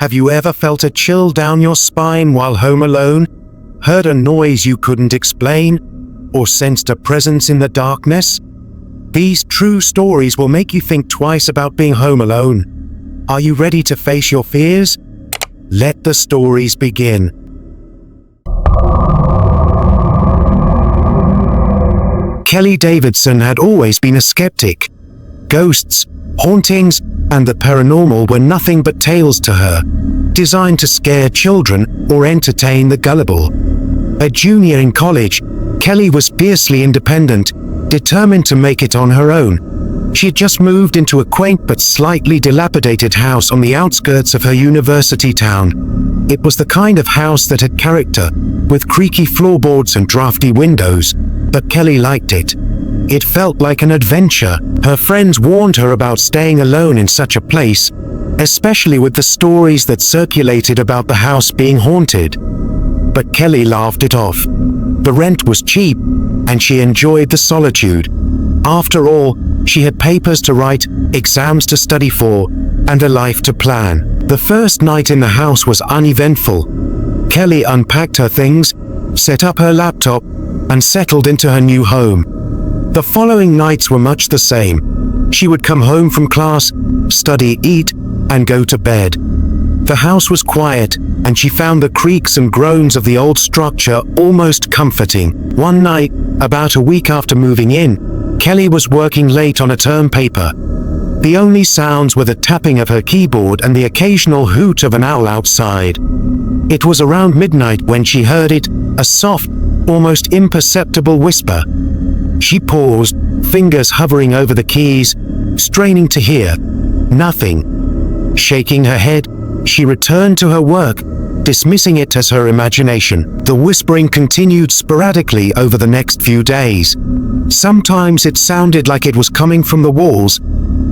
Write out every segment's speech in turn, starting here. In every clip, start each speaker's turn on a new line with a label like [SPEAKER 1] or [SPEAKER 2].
[SPEAKER 1] Have you ever felt a chill down your spine while home alone? Heard a noise you couldn't explain? Or sensed a presence in the darkness? These true stories will make you think twice about being home alone. Are you ready to face your fears? Let the stories begin. Kelly Davidson had always been a skeptic. Ghosts, hauntings, and the paranormal were nothing but tales to her, designed to scare children or entertain the gullible. A junior in college, Kelly was fiercely independent, determined to make it on her own. She had just moved into a quaint but slightly dilapidated house on the outskirts of her university town. It was the kind of house that had character, with creaky floorboards and drafty windows, but Kelly liked it. It felt like an adventure. Her friends warned her about staying alone in such a place, especially with the stories that circulated about the house being haunted. But Kelly laughed it off. The rent was cheap, and she enjoyed the solitude. After all, she had papers to write, exams to study for, and a life to plan. The first night in the house was uneventful. Kelly unpacked her things, set up her laptop, and settled into her new home. The following nights were much the same. She would come home from class, study, eat, and go to bed. The house was quiet, and she found the creaks and groans of the old structure almost comforting. One night, about a week after moving in, Kelly was working late on a term paper. The only sounds were the tapping of her keyboard and the occasional hoot of an owl outside. It was around midnight when she heard it, a soft, almost imperceptible whisper. She paused, fingers hovering over the keys, straining to hear. Nothing. Shaking her head, she returned to her work, dismissing it as her imagination. The whispering continued sporadically over the next few days. Sometimes it sounded like it was coming from the walls,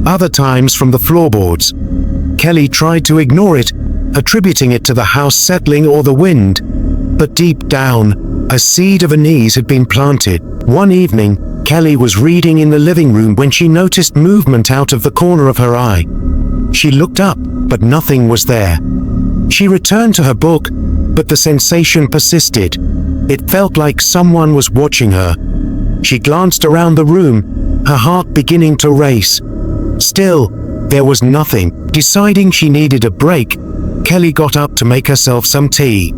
[SPEAKER 1] other times from the floorboards. Kelly tried to ignore it, attributing it to the house settling or the wind. But deep down, a seed of unease had been planted. One evening, Kelly was reading in the living room when she noticed movement out of the corner of her eye. She looked up, but nothing was there. She returned to her book, but the sensation persisted. It felt like someone was watching her. She glanced around the room, her heart beginning to race. Still, there was nothing. Deciding she needed a break, Kelly got up to make herself some tea.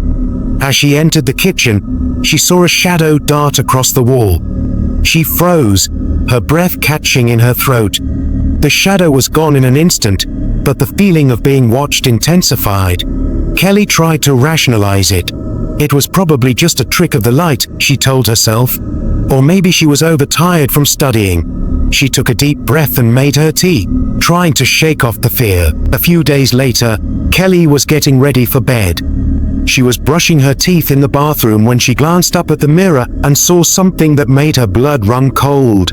[SPEAKER 1] As she entered the kitchen, she saw a shadow dart across the wall. She froze, her breath catching in her throat. The shadow was gone in an instant, but the feeling of being watched intensified. Kelly tried to rationalize it. It was probably just a trick of the light, she told herself. Or maybe she was overtired from studying. She took a deep breath and made her tea, trying to shake off the fear. A few days later, Kelly was getting ready for bed. She was brushing her teeth in the bathroom when she glanced up at the mirror and saw something that made her blood run cold.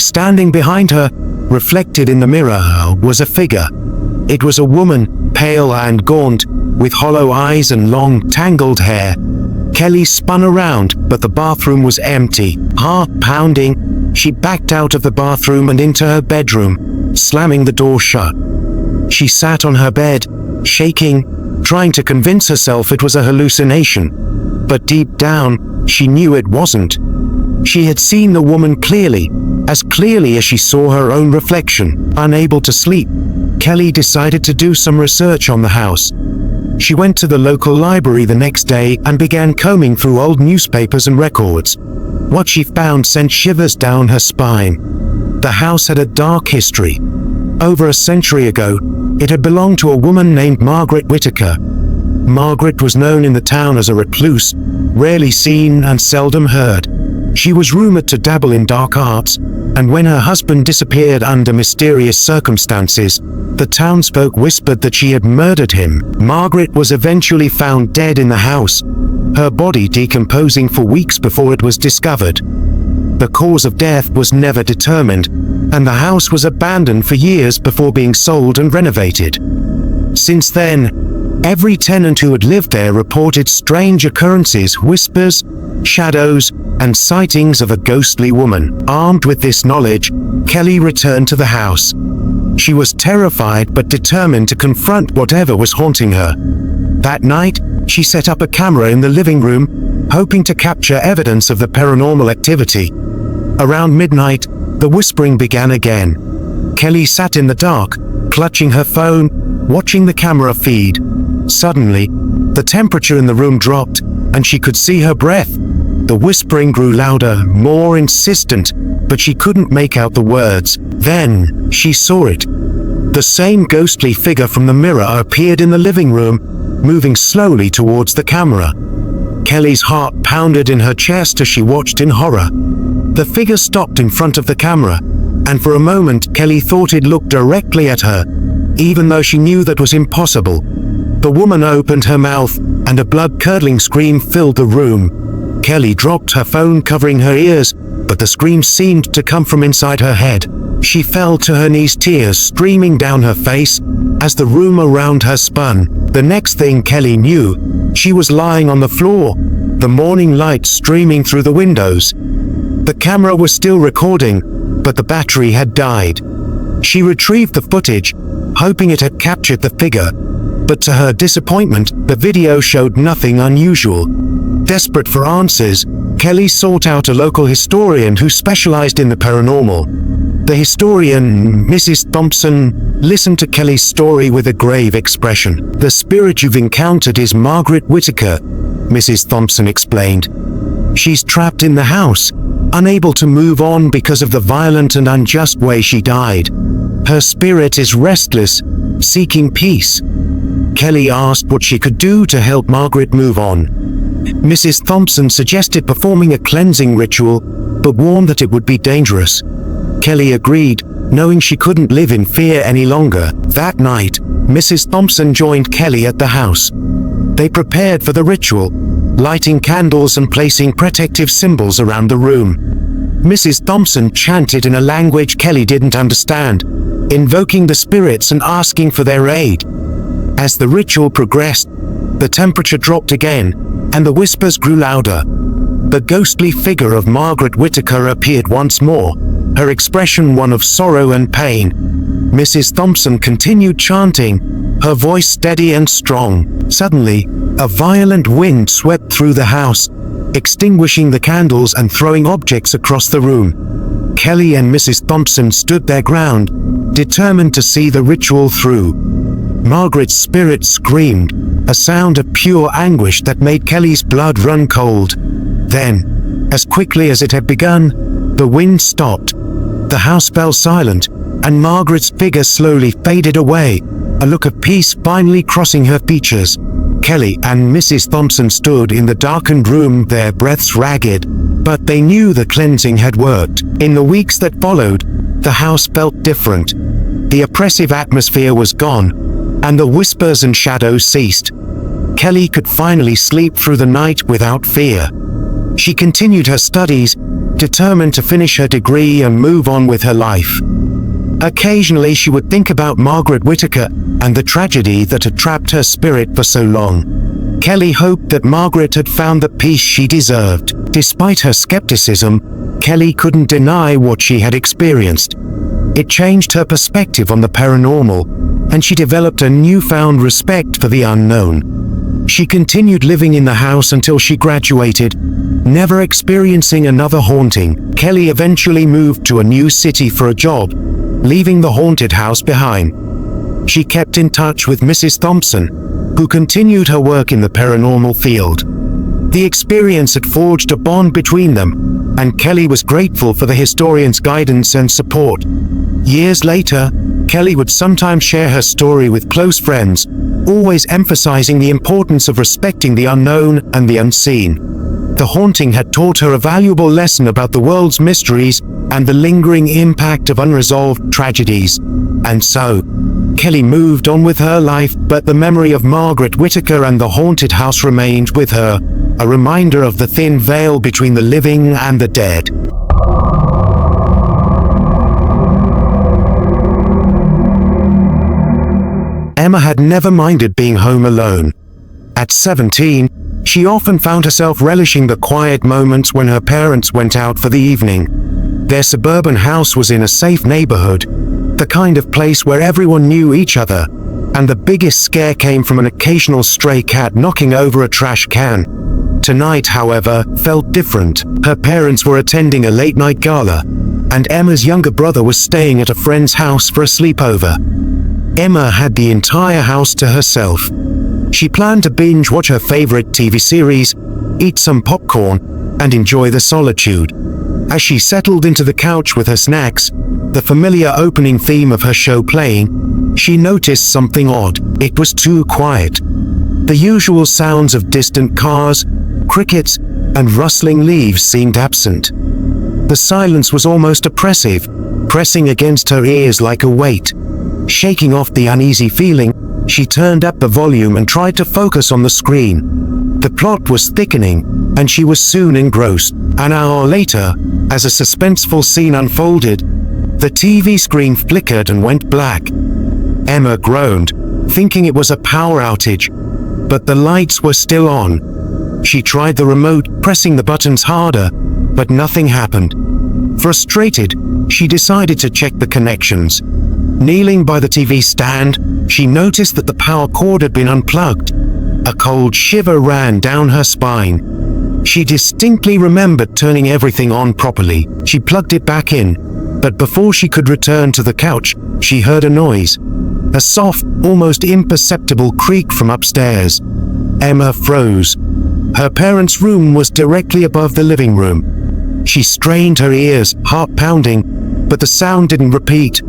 [SPEAKER 1] Standing behind her, reflected in the mirror, was a figure. It was a woman, pale and gaunt, with hollow eyes and long, tangled hair. Kelly spun around, but the bathroom was empty. Heart pounding, she backed out of the bathroom and into her bedroom, slamming the door shut. She sat on her bed, shaking, trying to convince herself it was a hallucination. But deep down, she knew it wasn't. She had seen the woman clearly as she saw her own reflection. Unable to sleep, Kelly decided to do some research on the house. She went to the local library the next day and began combing through old newspapers and records. What she found sent shivers down her spine. The house had a dark history. Over a century ago, it had belonged to a woman named Margaret Whitaker. Margaret was known in the town as a recluse, rarely seen and seldom heard. She was rumored to dabble in dark arts, and when her husband disappeared under mysterious circumstances, the townsfolk whispered that she had murdered him. Margaret was eventually found dead in the house, her body decomposing for weeks before it was discovered. The cause of death was never determined, and the house was abandoned for years before being sold and renovated. Since then, every tenant who had lived there reported strange occurrences, whispers, shadows, and sightings of a ghostly woman. Armed with this knowledge, Kelly returned to the house. She was terrified but determined to confront whatever was haunting her. That night, she set up a camera in the living room, hoping to capture evidence of the paranormal activity. Around midnight, the whispering began again. Kelly sat in the dark, clutching her phone, watching the camera feed. Suddenly, the temperature in the room dropped, and she could see her breath. The whispering grew louder, more insistent, but she couldn't make out the words. Then, she saw it. The same ghostly figure from the mirror appeared in the living room, moving slowly towards the camera. Kelly's heart pounded in her chest as she watched in horror. The figure stopped in front of the camera, and for a moment Kelly thought it looked directly at her, even though she knew that was impossible. The woman opened her mouth, and a blood-curdling scream filled the room. Kelly dropped her phone, covering her ears, but the scream seemed to come from inside her head. She fell to her knees, tears streaming down her face as the room around her spun. The next thing Kelly knew, she was lying on the floor, the morning light streaming through the windows. The camera was still recording, but the battery had died. She retrieved the footage, hoping it had captured the figure, but to her disappointment, the video showed nothing unusual. Desperate for answers, Kelly sought out a local historian who specialized in the paranormal. The historian, Mrs. Thompson, listened to Kelly's story with a grave expression. "The spirit you've encountered is Margaret Whittaker," Mrs. Thompson explained. "She's trapped in the house, unable to move on because of the violent and unjust way she died. Her spirit is restless, seeking peace." Kelly asked what she could do to help Margaret move on. Mrs. Thompson suggested performing a cleansing ritual, but warned that it would be dangerous. Kelly agreed, knowing she couldn't live in fear any longer. That night, Mrs. Thompson joined Kelly at the house. They prepared for the ritual, lighting candles and placing protective symbols around the room. Mrs. Thompson chanted in a language Kelly didn't understand, invoking the spirits and asking for their aid. As the ritual progressed, the temperature dropped again, and the whispers grew louder. The ghostly figure of Margaret Whittaker appeared once more, her expression one of sorrow and pain. Mrs. Thompson continued chanting, her voice steady and strong. Suddenly, a violent wind swept through the house, extinguishing the candles and throwing objects across the room. Kelly and Mrs. Thompson stood their ground, determined to see the ritual through. Margaret's spirit screamed, a sound of pure anguish that made Kelly's blood run cold. Then, as quickly as it had begun, the wind stopped. The house fell silent, and Margaret's figure slowly faded away, a look of peace finally crossing her features. Kelly and Mrs. Thompson stood in the darkened room, their breaths ragged, but they knew the cleansing had worked. In the weeks that followed, the house felt different. The oppressive atmosphere was gone, and the whispers and shadows ceased. Kelly could finally sleep through the night without fear. She continued her studies, determined to finish her degree and move on with her life. Occasionally she would think about Margaret Whittaker and the tragedy that had trapped her spirit for so long. Kelly hoped that Margaret had found the peace she deserved. Despite her skepticism, Kelly couldn't deny what she had experienced. It changed her perspective on the paranormal, and she developed a newfound respect for the unknown. She continued living in the house until she graduated, never experiencing another haunting. Kelly eventually moved to a new city for a job, leaving the haunted house behind. She kept in touch with Mrs. Thompson, who continued her work in the paranormal field. The experience had forged a bond between them, and Kelly was grateful for the historian's guidance and support. Years later, Kelly would sometimes share her story with close friends, always emphasizing the importance of respecting the unknown and the unseen. The haunting had taught her a valuable lesson about the world's mysteries and the lingering impact of unresolved tragedies. And so, Kelly moved on with her life, but the memory of Margaret Whittaker and the haunted house remained with her, a reminder of the thin veil between the living and the dead. Emma had never minded being home alone. At 17, She often found herself relishing the quiet moments when her parents went out for the evening. Their suburban house was in a safe neighborhood, the kind of place where everyone knew each other, and the biggest scare came from an occasional stray cat knocking over a trash can. Tonight, however, felt different. Her parents were attending a late-night gala, and Emma's younger brother was staying at a friend's house for a sleepover. Emma had the entire house to herself. She planned to binge watch her favorite TV series, eat some popcorn, and enjoy the solitude. As she settled into the couch with her snacks, the familiar opening theme of her show playing, she noticed something odd. It was too quiet. The usual sounds of distant cars, crickets, and rustling leaves seemed absent. The silence was almost oppressive, pressing against her ears like a weight. Shaking off the uneasy feeling, she turned up the volume and tried to focus on the screen. The plot was thickening, and she was soon engrossed. An hour later, as a suspenseful scene unfolded, the TV screen flickered and went black. Emma groaned, thinking it was a power outage, but the lights were still on. She tried the remote, pressing the buttons harder, but nothing happened. Frustrated, she decided to check the connections. Kneeling by the TV stand, she noticed that the power cord had been unplugged. A cold shiver ran down her spine. She distinctly remembered turning everything on properly. She plugged it back in, but before she could return to the couch, she heard a noise. A soft, almost imperceptible creak from upstairs. Emma froze. Her parents' room was directly above the living room. She strained her ears, heart pounding, but the sound didn't repeat.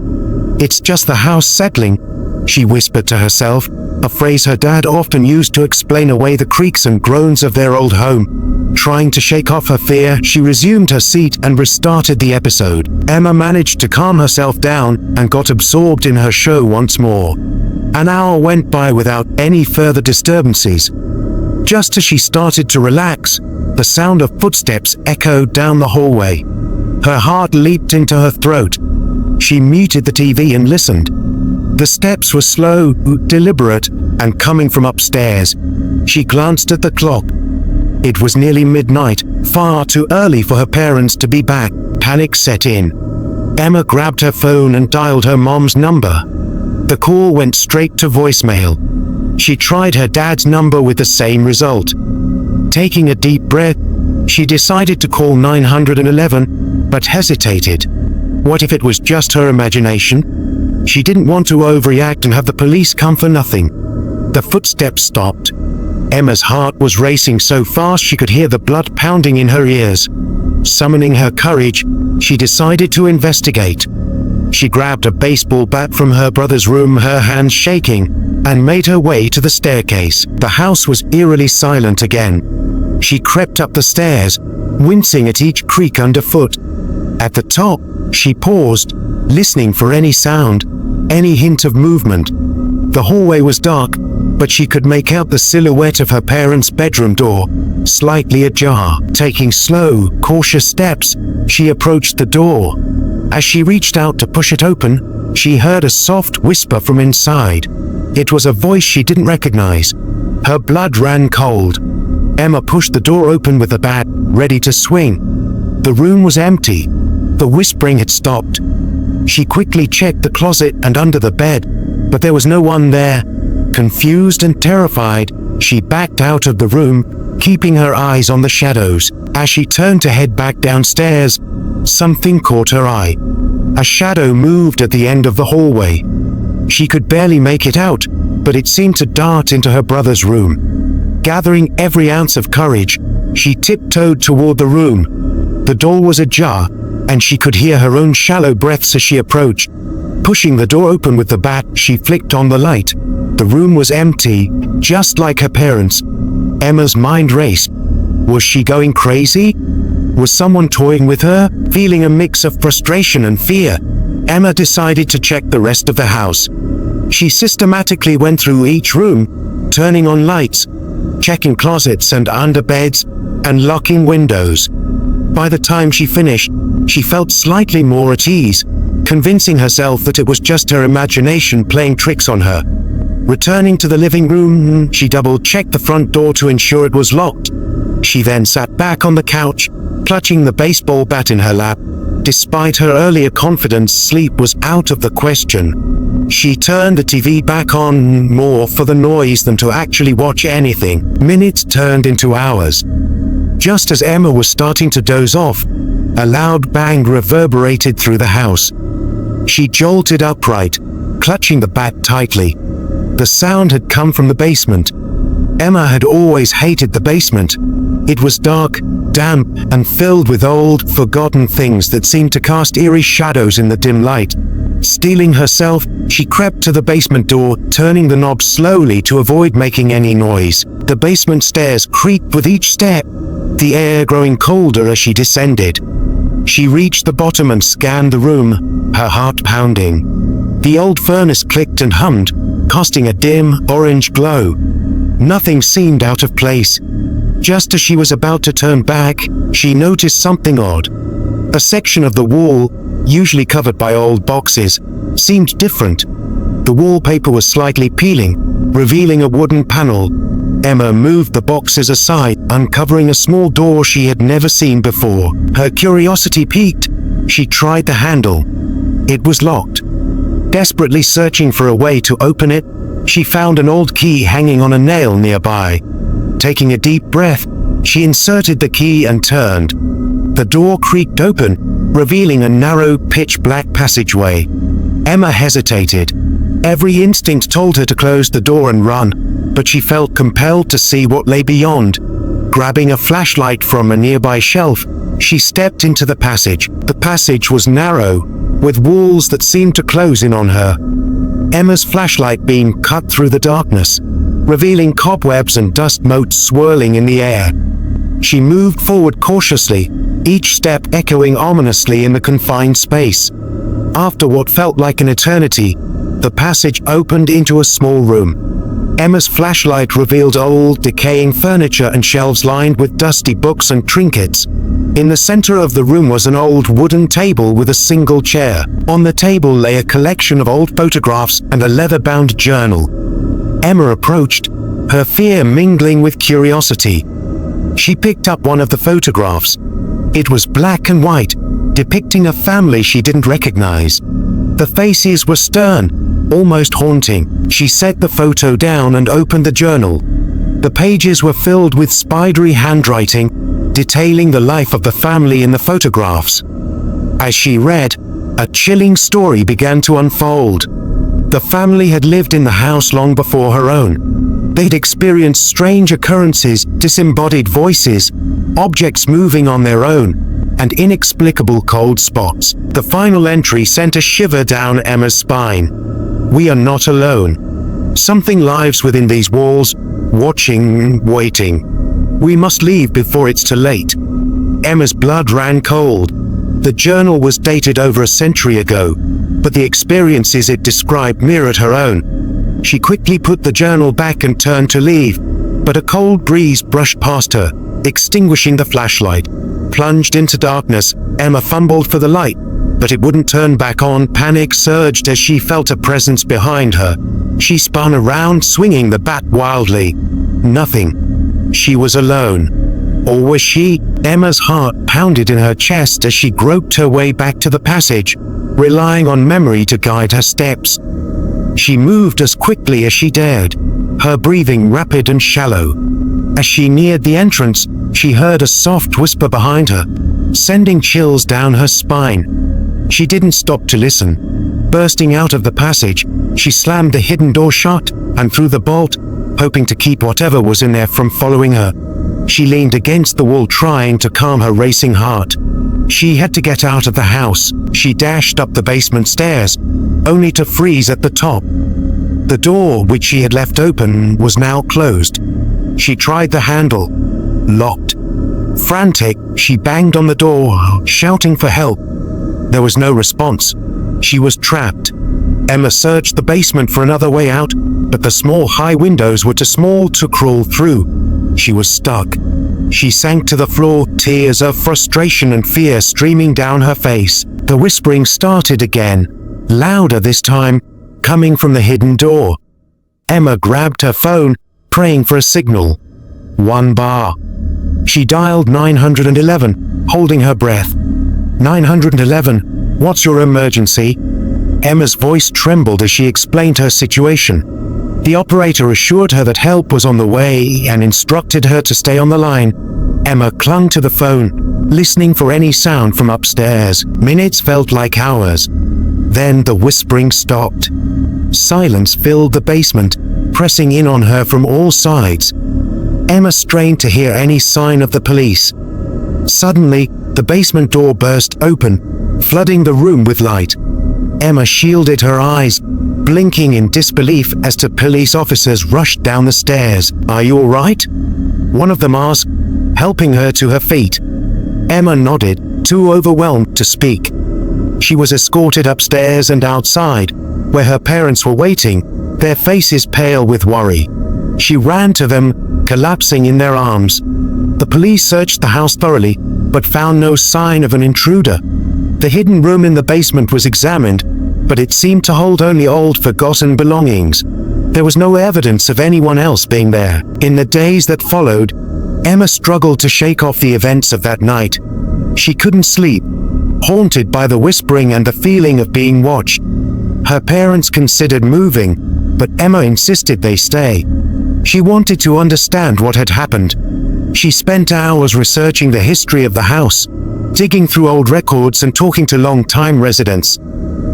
[SPEAKER 1] "It's just the house settling," she whispered to herself, a phrase her dad often used to explain away the creaks and groans of their old home. Trying to shake off her fear, she resumed her seat and restarted the episode. Emma managed to calm herself down and got absorbed in her show once more. An hour went by without any further disturbances. Just as she started to relax, the sound of footsteps echoed down the hallway. Her heart leaped into her throat. She muted the TV and listened. The steps were slow, deliberate, and coming from upstairs. She glanced at the clock. It was nearly midnight, far too early for her parents to be back. Panic set in. Emma grabbed her phone and dialed her mom's number. The call went straight to voicemail. She tried her dad's number with the same result. Taking a deep breath, she decided to call 911, but hesitated. What if it was just her imagination? She didn't want to overreact and have the police come for nothing. The footsteps stopped. Emma's heart was racing so fast she could hear the blood pounding in her ears. Summoning her courage, she decided to investigate. She grabbed a baseball bat from her brother's room, her hands shaking, and made her way to the staircase. The house was eerily silent again. She crept up the stairs, wincing at each creak underfoot. At the top, she paused, listening for any sound, any hint of movement. The hallway was dark, but she could make out the silhouette of her parents' bedroom door, slightly ajar. Taking slow, cautious steps, she approached the door. As she reached out to push it open, she heard a soft whisper from inside. It was a voice she didn't recognize. Her blood ran cold. Emma pushed the door open with the bat, ready to swing. The room was empty. The whispering had stopped. She quickly checked the closet and under the bed, but there was no one there. Confused and terrified, she backed out of the room, keeping her eyes on the shadows. As she turned to head back downstairs, something caught her eye. A shadow moved at the end of the hallway. She could barely make it out, but it seemed to dart into her brother's room. Gathering every ounce of courage, she tiptoed toward the room. The door was ajar, and she could hear her own shallow breaths as she approached. Pushing the door open with the bat, she flicked on the light. The room was empty, just like her parents. Emma's mind raced. Was she going crazy? Was someone toying with her? Feeling a mix of frustration and fear, Emma decided to check the rest of the house. She systematically went through each room, turning on lights, checking closets and under beds, and locking windows. By the time she finished, she felt slightly more at ease, convincing herself that it was just her imagination playing tricks on her. Returning to the living room, she double-checked the front door to ensure it was locked. She then sat back on the couch, clutching the baseball bat in her lap. Despite her earlier confidence, sleep was out of the question. She turned the TV back on, more for the noise than to actually watch anything. Minutes turned into hours. Just as Emma was starting to doze off, a loud bang reverberated through the house. She jolted upright, clutching the bat tightly. The sound had come from the basement. Emma had always hated the basement. It was dark, damp, and filled with old, forgotten things that seemed to cast eerie shadows in the dim light. Steeling herself, she crept to the basement door, turning the knob slowly to avoid making any noise. The basement stairs creaked with each step, the air growing colder as she descended. She reached the bottom and scanned the room, her heart pounding. The old furnace clicked and hummed, casting a dim, orange glow. Nothing seemed out of place. Just as she was about to turn back, she noticed something odd. A section of the wall, usually covered by old boxes, seemed different. The wallpaper was slightly peeling, revealing a wooden panel. Emma moved the boxes aside, uncovering a small door she had never seen before. Her curiosity piqued. She tried the handle. It was locked. Desperately searching for a way to open it, she found an old key hanging on a nail nearby. Taking a deep breath, she inserted the key and turned. The door creaked open, revealing a narrow, pitch-black passageway. Emma hesitated. Every instinct told her to close the door and run, but she felt compelled to see what lay beyond. Grabbing a flashlight from a nearby shelf, she stepped into the passage. The passage was narrow, with walls that seemed to close in on her. Emma's flashlight beam cut through the darkness, revealing cobwebs and dust motes swirling in the air. She moved forward cautiously, each step echoing ominously in the confined space. After what felt like an eternity, the passage opened into a small room. Emma's flashlight revealed old, decaying furniture and shelves lined with dusty books and trinkets. In the center of the room was an old wooden table with a single chair. On the table lay a collection of old photographs and a leather-bound journal. Emma approached, her fear mingling with curiosity. She picked up one of the photographs. It was black and white, depicting a family she didn't recognize. The faces were stern, almost haunting. She set the photo down and opened the journal. The pages were filled with spidery handwriting, detailing the life of the family in the photographs. As she read, a chilling story began to unfold. The family had lived in the house long before her own. They'd experienced strange occurrences, disembodied voices, objects moving on their own, and inexplicable cold spots. The final entry sent a shiver down Emma's spine. "We are not alone. Something lives within these walls, watching, waiting. We must leave before it's too late." Emma's blood ran cold. The journal was dated over a century ago, but the experiences it described mirrored her own. She quickly put the journal back and turned to leave, but a cold breeze brushed past her, extinguishing the flashlight. Plunged into darkness, Emma fumbled for the light, but it wouldn't turn back on. Panic surged as she felt a presence behind her. She spun around, swinging the bat wildly. Nothing. She was alone. Or was she? Emma's heart pounded in her chest as she groped her way back to the passage, relying on memory to guide her steps. She moved as quickly as she dared, her breathing rapid and shallow. As she neared the entrance, she heard a soft whisper behind her, sending chills down her spine. She didn't stop to listen. Bursting out of the passage, she slammed the hidden door shut and threw the bolt, hoping to keep whatever was in there from following her. She leaned against the wall, trying to calm her racing heart. She had to get out of the house. She dashed up the basement stairs, only to freeze at the top. The door, which she had left open, was now closed. She tried the handle. Locked. Frantic, she banged on the door, shouting for help. There was no response. She was trapped. Emma searched the basement for another way out, but the small high windows were too small to crawl through. She was stuck. She sank to the floor, tears of frustration and fear streaming down her face. The whispering started again, louder this time, coming from the hidden door. Emma grabbed her phone, praying for a signal. 1 bar. She dialed 911, holding her breath. 911, what's your emergency? Emma's voice trembled as she explained her situation. The operator assured her that help was on the way and instructed her to stay on the line. Emma clung to the phone, listening for any sound from upstairs. Minutes felt like hours. Then the whispering stopped. Silence filled the basement, pressing in on her from all sides. Emma strained to hear any sign of the police. Suddenly, the basement door burst open, flooding the room with light. Emma shielded her eyes, blinking in disbelief as two police officers rushed down the stairs. "Are you all right?" one of them asked, helping her to her feet. Emma nodded, too overwhelmed to speak. She was escorted upstairs and outside, where her parents were waiting, their faces pale with worry. She ran to them, collapsing in their arms. The police searched the house thoroughly, but found no sign of an intruder. The hidden room in the basement was examined, but it seemed to hold only old, forgotten belongings. There was no evidence of anyone else being there. In the days that followed, Emma struggled to shake off the events of that night. She couldn't sleep, haunted by the whispering and the feeling of being watched. Her parents considered moving, but Emma insisted they stay. She wanted to understand what had happened. She spent hours researching the history of the house, digging through old records and talking to long-time residents.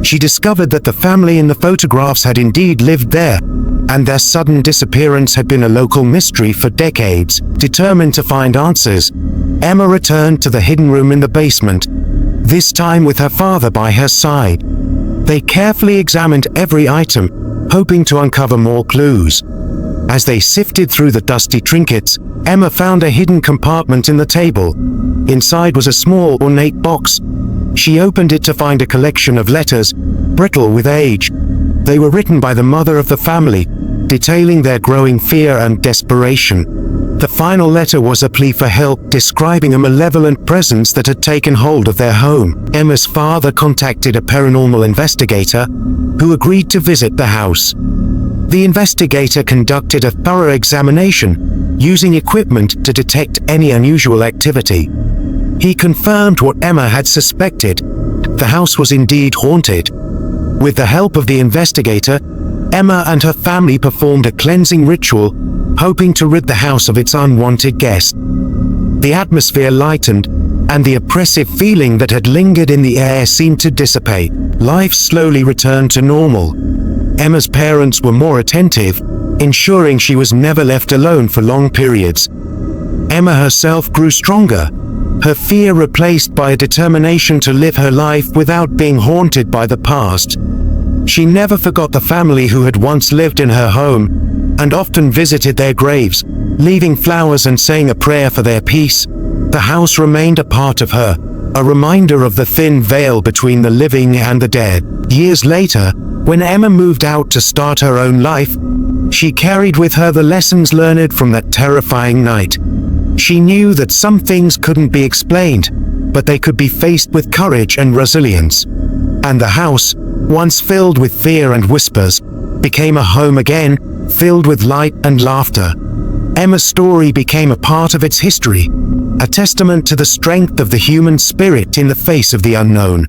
[SPEAKER 1] She discovered that the family in the photographs had indeed lived there, and their sudden disappearance had been a local mystery for decades. Determined to find answers, Emma returned to the hidden room in the basement, this time with her father by her side. They carefully examined every item, hoping to uncover more clues. As they sifted through the dusty trinkets, Emma found a hidden compartment in the table. Inside was a small, ornate box. She opened it to find a collection of letters, brittle with age. They were written by the mother of the family, detailing their growing fear and desperation. The final letter was a plea for help, describing a malevolent presence that had taken hold of their home. Emma's father contacted a paranormal investigator, who agreed to visit the house. The investigator conducted a thorough examination, using equipment to detect any unusual activity. He confirmed what Emma had suspected. The house was indeed haunted. With the help of the investigator, Emma and her family performed a cleansing ritual, hoping to rid the house of its unwanted guest. The atmosphere lightened, and the oppressive feeling that had lingered in the air seemed to dissipate. Life slowly returned to normal. Emma's parents were more attentive, ensuring she was never left alone for long periods. Emma herself grew stronger, her fear replaced by a determination to live her life without being haunted by the past. She never forgot the family who had once lived in her home, and often visited their graves, leaving flowers and saying a prayer for their peace. The house remained a part of her, a reminder of the thin veil between the living and the dead. Years later, when Emma moved out to start her own life, she carried with her the lessons learned from that terrifying night. She knew that some things couldn't be explained, but they could be faced with courage and resilience. And the house, once filled with fear and whispers, became a home again, filled with light and laughter. Emma's story became a part of its history, a testament to the strength of the human spirit in the face of the unknown.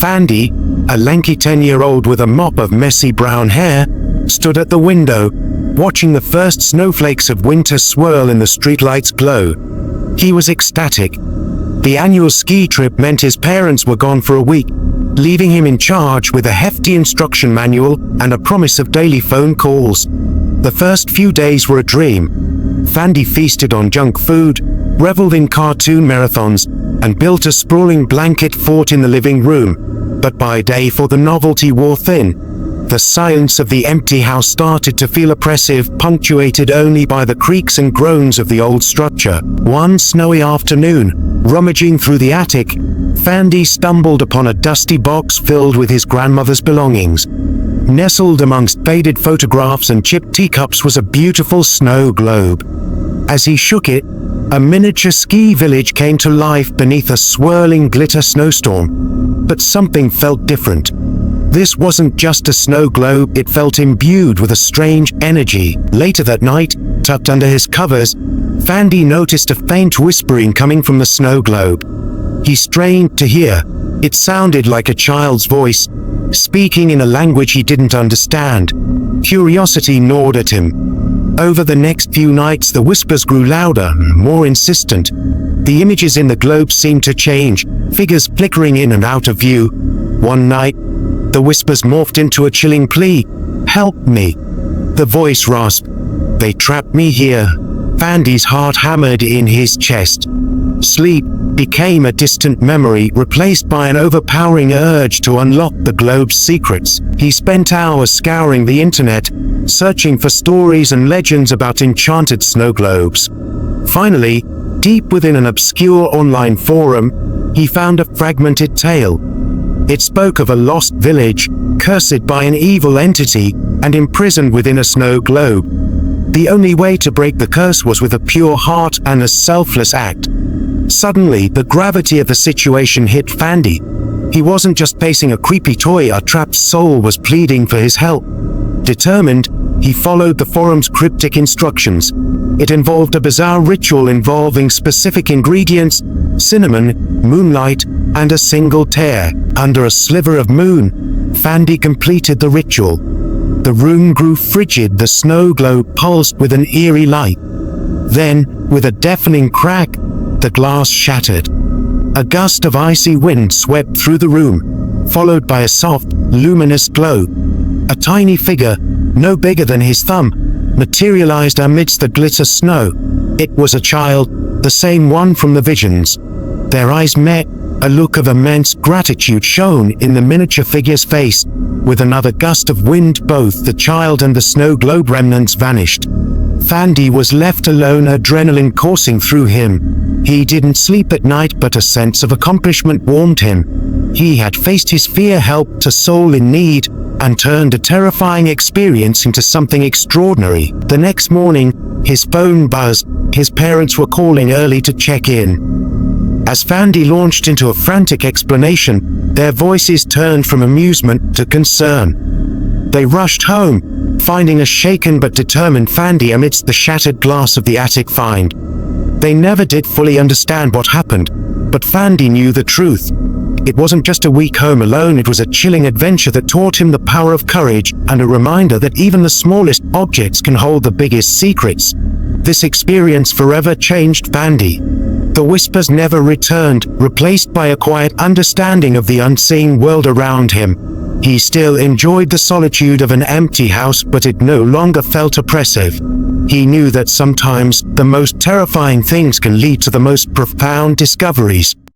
[SPEAKER 1] Fandy, a lanky 10-year-old with a mop of messy brown hair, stood at the window, watching the first snowflakes of winter swirl in the streetlight's glow. He was ecstatic. The annual ski trip meant his parents were gone for a week, leaving him in charge with a hefty instruction manual and a promise of daily phone calls. The first few days were a dream. Fandy feasted on junk food, reveled in cartoon marathons, and built a sprawling blanket fort in the living room. But by day 4 the novelty wore thin. The silence of the empty house started to feel oppressive, punctuated only by the creaks and groans of the old structure. One snowy afternoon, rummaging through the attic, Fandy stumbled upon a dusty box filled with his grandmother's belongings. Nestled amongst faded photographs and chipped teacups was a beautiful snow globe. As he shook it, A miniature ski village came to life beneath a swirling glitter snowstorm. But something felt different. This wasn't just a snow globe, it felt imbued with a strange energy. Later that night, tucked under his covers, Fandy noticed a faint whispering coming from the snow globe. He strained to hear. It sounded like a child's voice, speaking in a language he didn't understand. Curiosity gnawed at him. Over the next few nights, the whispers grew louder, more insistent. The images in the globe seemed to change, figures flickering in and out of view. One night, the whispers morphed into a chilling plea. "Help me." The voice rasped. "They trapped me here." Fandy's heart hammered in his chest. Sleep became a distant memory, replaced by an overpowering urge to unlock the globe's secrets. He spent hours scouring the internet, searching for stories and legends about enchanted snow globes. Finally, deep within an obscure online forum, he found a fragmented tale. It spoke of a lost village, cursed by an evil entity, and imprisoned within a snow globe. The only way to break the curse was with a pure heart and a selfless act. Suddenly, the gravity of the situation hit Fandy. He wasn't just facing a creepy toy, a trapped soul was pleading for his help. Determined, he followed the forum's cryptic instructions. It involved a bizarre ritual involving specific ingredients, cinnamon, moonlight, and a single tear. Under a sliver of moon, Fandy completed the ritual. The room grew frigid, the snow globe pulsed with an eerie light. Then, with a deafening crack, the glass shattered. A gust of icy wind swept through the room, followed by a soft, luminous glow. A tiny figure, no bigger than his thumb, materialized amidst the glitter snow. It was a child, the same one from the visions. Their eyes met, a look of immense gratitude shone in the miniature figure's face. With another gust of wind, both the child and the snow globe remnants vanished. Fandy was left alone, adrenaline coursing through him. He didn't sleep at night, but a sense of accomplishment warmed him. He had faced his fear, helped a soul in need, and turned a terrifying experience into something extraordinary. The next morning, his phone buzzed. His parents were calling early to check in. As Fandy launched into a frantic explanation, their voices turned from amusement to concern. They rushed home, finding a shaken but determined Fandy amidst the shattered glass of the attic find. They never did fully understand what happened, but Fandy knew the truth. It wasn't just a week home alone, it was a chilling adventure that taught him the power of courage and a reminder that even the smallest objects can hold the biggest secrets. This experience forever changed Fandy. The whispers never returned, replaced by a quiet understanding of the unseen world around him. He still enjoyed the solitude of an empty house, but it no longer felt oppressive. He knew that sometimes the most terrifying things can lead to the most profound discoveries.